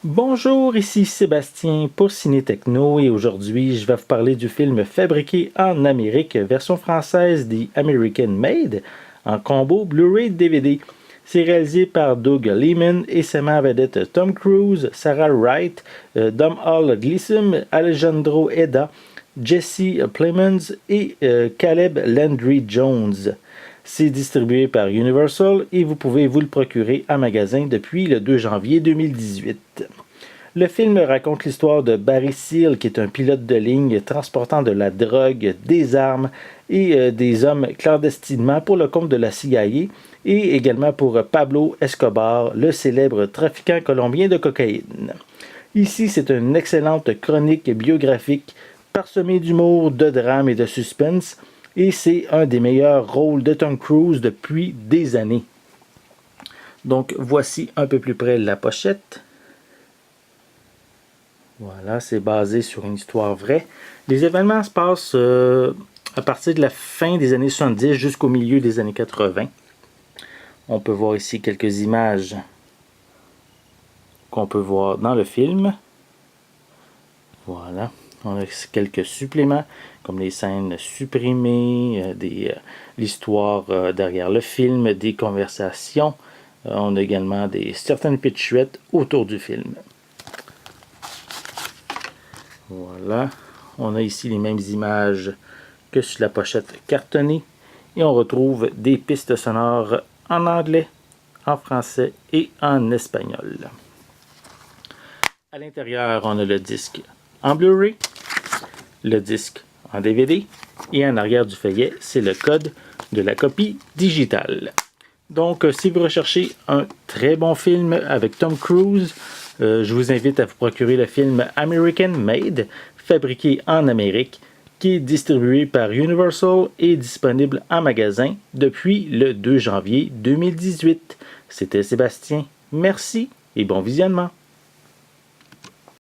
Bonjour, ici Sébastien pour Ciné Techno et aujourd'hui je vais vous parler du film Fabriqué en Amérique, version française The American Made, en combo Blu-ray DVD. C'est réalisé par Doug Liman et ses met en vedette Tom Cruise, Sarah Wright, Domhnall Gleeson, Alejandro Eda, Jesse Plemons et Caleb Landry Jones. C'est distribué par Universal et vous pouvez vous le procurer en magasin depuis le 2 janvier 2018. Le film raconte l'histoire de Barry Seal, qui est un pilote de ligne transportant de la drogue, des armes et des hommes clandestinement pour le compte de la CIA et également pour Pablo Escobar, le célèbre trafiquant colombien de cocaïne. Ici, c'est une excellente chronique biographique parsemée d'humour, de drame et de suspense. Et c'est un des meilleurs rôles de Tom Cruise depuis des années. Donc voici un peu plus près la pochette. Voilà, c'est basé sur une histoire vraie. Les événements se passent à partir de la fin des années 70 jusqu'au milieu des années 80. On peut voir ici quelques images qu'on peut voir dans le film. Voilà. On a quelques suppléments, comme les scènes supprimées, l'histoire derrière le film, des conversations. On a également certaines pitcherettes autour du film. Voilà. On a ici les mêmes images que sur la pochette cartonnée. Et on retrouve des pistes sonores en anglais, en français et en espagnol. À l'intérieur, on a le disque en Blu-ray, le disque en DVD et en arrière du feuillet, c'est le code de la copie digitale. Donc, si vous recherchez un très bon film avec Tom Cruise, je vous invite à vous procurer le film American Made, fabriqué en Amérique, qui est distribué par Universal et disponible en magasin depuis le 2 janvier 2018. C'était Sébastien. Merci et bon visionnement.